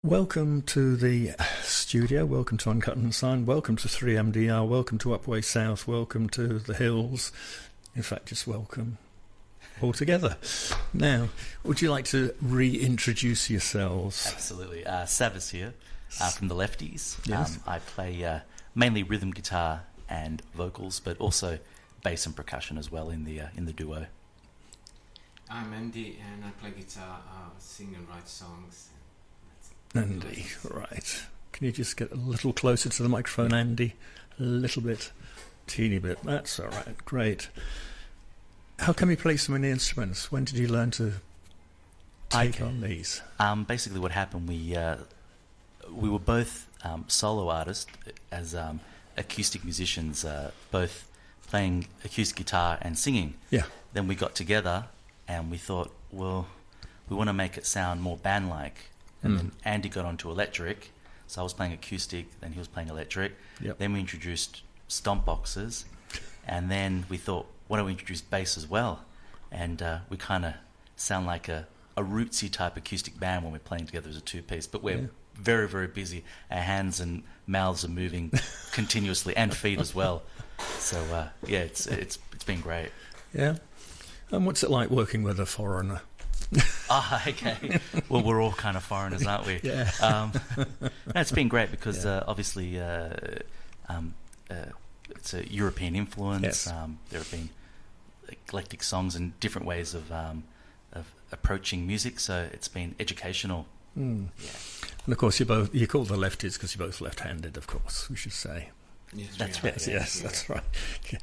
Welcome to the studio, welcome to Uncut and Signed, welcome to 3MDR, welcome to Up Way South, welcome to the Hills. In fact, just welcome all together. Now, would you like to reintroduce yourselves? Absolutely. Savas here from the Lefties. Yes. I play mainly rhythm guitar and vocals, but also bass and percussion as well in the duo. I'm Andy and I play guitar, sing and write songs. Andy, right. Can you just get a little closer to the microphone, Andy? A little bit, teeny bit. That's all right. Great. How come you play so many instruments? When did you learn to take on these? Basically, what happened, we were both solo artists as acoustic musicians, both playing acoustic guitar and singing. Yeah. Then we got together and we thought, well, we want to make it sound more band-like. And then Andy got onto electric, so I was playing acoustic, then he was playing electric. Yep. Then we introduced stomp boxes, and then we thought, why don't we introduce bass as well? And we kind of sound like a rootsy type acoustic band when we're playing together as a two-piece, but we're very, very busy. Our hands and mouths are moving continuously, and feet as well. So it's been great. Yeah. And what's it like working with a foreigner? Okay. Well, we're all kind of foreigners, aren't we? Yeah. No, it's been great because obviously it's a European influence. Yes. There have been eclectic songs and different ways of approaching music, so it's been educational. Yeah. And of course, you're called the Lefties because you're both left-handed, of course, we should say. Yes, That's right. right. Yes, that's right. Okay.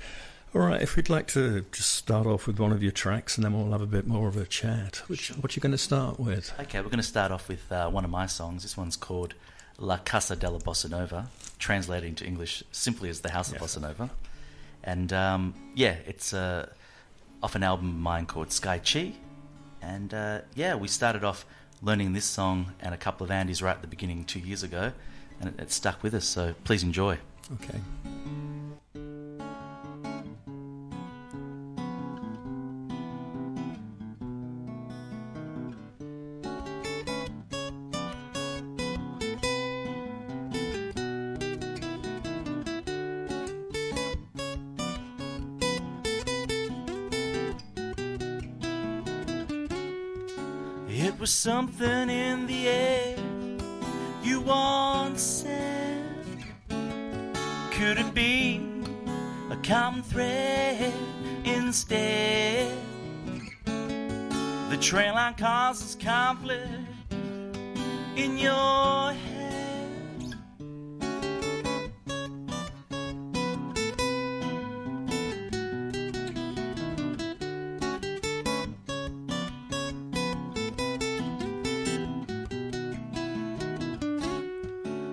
All right, if we'd like to just start off with one of your tracks and then we'll have a bit more of a chat. What are you going to start with? Okay, we're going to start off with one of my songs. This one's called La Casa de la Bossa Nova, translated into English simply as The House of Bossa Nova. And it's off an album of mine called Sky Chi. And we started off learning this song and a couple of Andy's right at the beginning 2 years ago, and it stuck with us, so please enjoy. Okay. It was something in the air you once said. Could it be a common thread instead? The train line causes conflict in your head.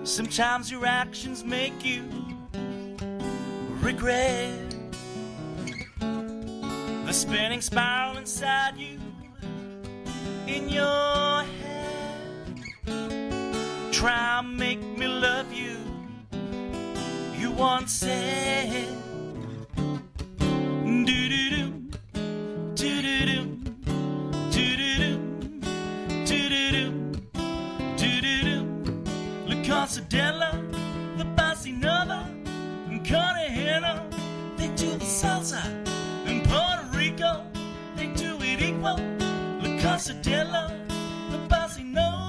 Sometimes your actions make you regret the spinning spiral inside you in your head. Try and make me love you, you once said. Do-do-do, do-do-do, do-do-do, do-do-do, do-do-do. La Casa della, the Bossa Nova, and Cartagena, they do the salsa. In Puerto Rico, they do it equal. La Casa della, the Bossa Nova.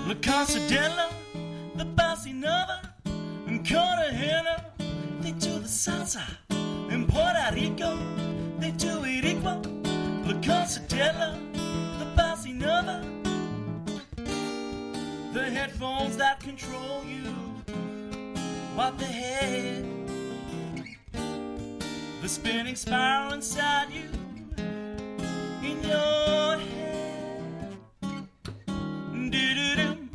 La Casa della, the Bossa Nova, and Cartagena, they do the salsa. In Puerto Rico, they do it equal. La Casa della, the Bossa Nova. The headphones that control you, what the head. The spinning spiral inside you, in your head. Do-do-do,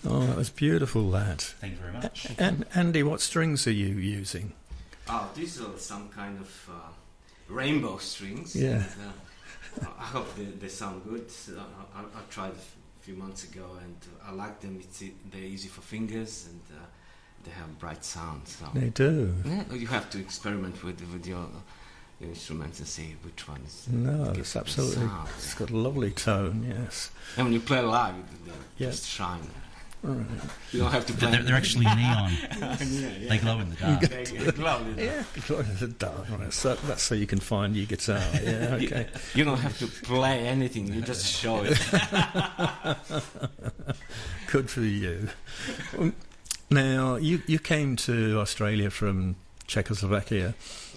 Oh, that was beautiful, that. Thank you very much. And Andy, what strings are you using? Oh, these are some kind of rainbow strings. Yeah. And, I hope they sound good. I tried a few months ago, and I like them. They're easy for fingers, and they have bright sound. So They do. yeah, you have to experiment with your instruments and see which one is. No, gives it's the absolutely. sound. It's got a lovely tone. Yes. And when you play live, they Yeah. just shine. All right. You don't have to play. They're actually neon. yeah, They glow in the dark. They glow in the dark. Yeah. Glory to the dark. Right, so that's so you can find your guitar. Yeah. Okay. You don't have to play anything. You just show it. Good for you. Now, you came to Australia from Czechoslovakia.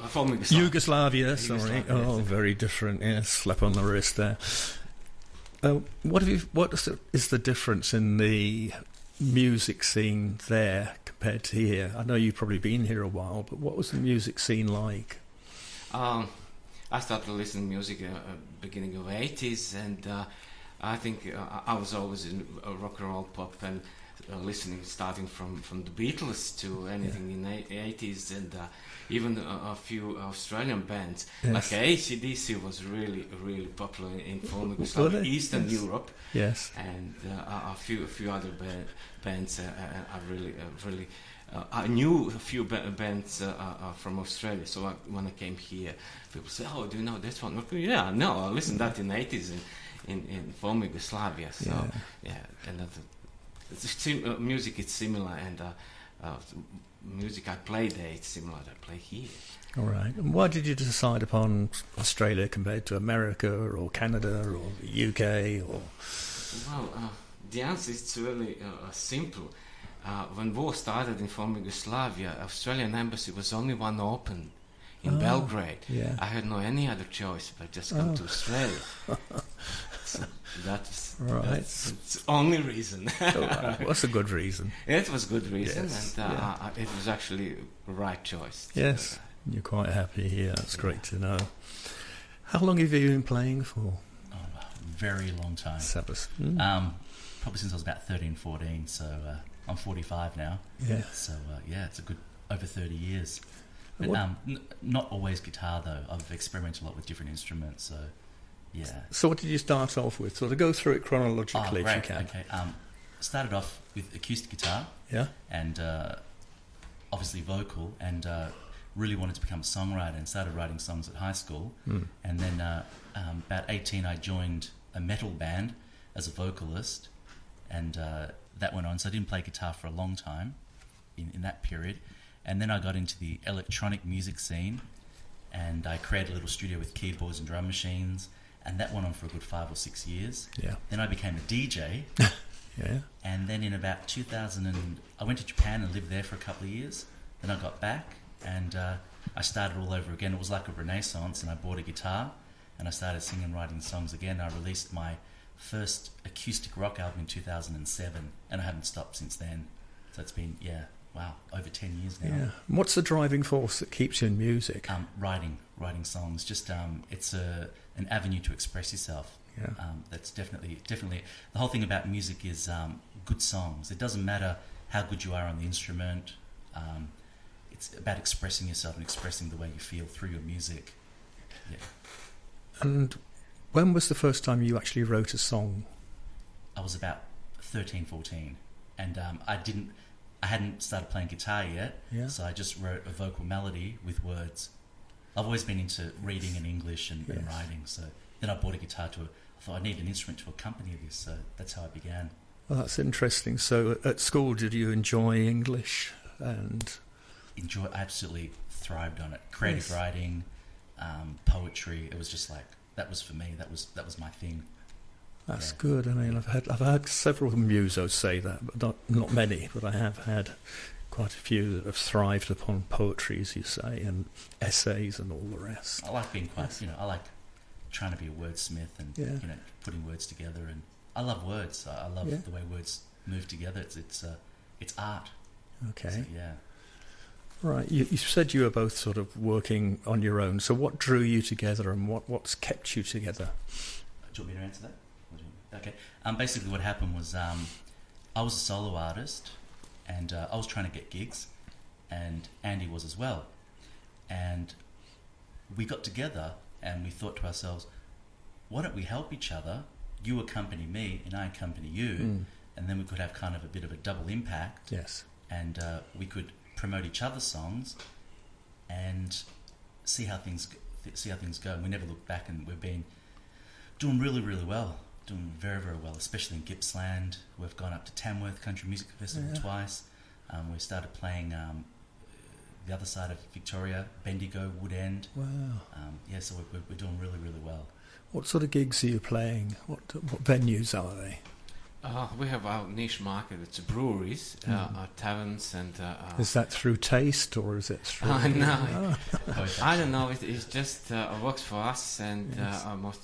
From Yugoslavia, sorry. Yugoslavia, Oh, yes. very different. Yeah, slap on the wrist there. What is the difference in the music scene there compared to here? I know you've probably been here a while, but what was the music scene like? I started listening to music beginning of 80s, and I think I was always in rock and roll, pop, and listening starting from the Beatles to anything in the 80s, and even a few Australian bands. Yes. Like AC/DC was really popular in former Were Yugoslavia, they? Eastern Yes. Europe, Yes. and a few other bands. I really I knew a few bands from Australia. So when I came here, people say, "Oh, do you know this one?" Yeah, no, I listened to that in the 80s in former Yugoslavia. So yeah, and music is similar, and music I play there it's similar that I play here. All right. And why did you decide upon Australia compared to America or Canada or the UK or? Well, the answer is really simple. When war started in former Yugoslavia, Australian embassy was only one open in Belgrade. Yeah. I had no any other choice but just come to Australia. So that's Right. the only reason. All right. What's a good reason? It was good reason, Yes, and yeah. it was actually the right choice. Yes. You're quite happy here. That's great to know. How long have you been playing for? Oh, a very long time. Sabbath. Probably since I was about 13, 14. So I'm 45 now. Yeah. So yeah, it's a good over 30 years. But What- not always guitar though. I've experimented a lot with different instruments. So yeah. So what did you start off with? Sort of go through it Oh, chronologically if you great. can. Okay. Started off with acoustic guitar Yeah. and obviously vocal, and really wanted to become a songwriter and started writing songs at high school. And then about 18, I joined a metal band as a vocalist, and that went on. So I didn't play guitar for a long time in that period. And then I got into the electronic music scene, and I created a little studio with keyboards and drum machines, and that went on for a good 5 or 6 years. Yeah. Then I became a DJ, Yeah. and then in about 2000, I went to Japan and lived there for a couple of years. Then I got back, and I started all over again. It was like a renaissance, and I bought a guitar, and I started singing and writing songs again. I released my first acoustic rock album in 2007, and I haven't stopped since then. So it's been, over 10 years now. Yeah. What's the driving force that keeps you in music? Writing songs. Just it's an avenue to express yourself. Yeah. That's definitely the whole thing about music is good songs. It doesn't matter how good you are on the instrument. It's about expressing yourself and expressing the way you feel through your music. Yeah. And when was the first time you actually wrote a song? I was about 13, 14, and I hadn't started playing guitar yet, Yeah. so I just wrote a vocal melody with words. I've always been into reading in English and Yes. writing, so then I bought a guitar I thought I need an instrument to accompany this, so that's how I began. Well, that's interesting. So at school, did you enjoy English? And I absolutely thrived on it. Creative Yes. writing, poetry. It was just like that was for me. That was my thing. that's Yeah. good. I mean, I've had several musos say that, but not many. But I have had quite a few that have thrived upon poetry, as you say, and essays and all the rest. I like being quite. Yes. I like trying to be a wordsmith and Yeah. putting words together. And I love words. I love Yeah. the way words move together. It's art. Okay. So, yeah. Right. You said you were both sort of working on your own. So what drew you together, and what's kept you together? Do you want me to answer that? Okay. Basically, what happened was I was a solo artist, and I was trying to get gigs, and Andy was as well. And we got together and we thought to ourselves, why don't we help each other? You accompany me and I accompany you, and then we could have kind of a bit of a double impact. Yes. And we could promote each other's songs and see how things go. And we never looked back, and we've been doing really, really well. Doing very, very well, especially in Gippsland. We've gone up to Tamworth Country Music Festival twice. We started playing the other side of Victoria, Bendigo, Woodend. Wow. So we're doing really, really well. What sort of gigs are you playing? What venues are they? We have our niche market. It's breweries, taverns, and. Is that through taste or is it through? No, Both, I don't know. It's just works for us, and Yes. most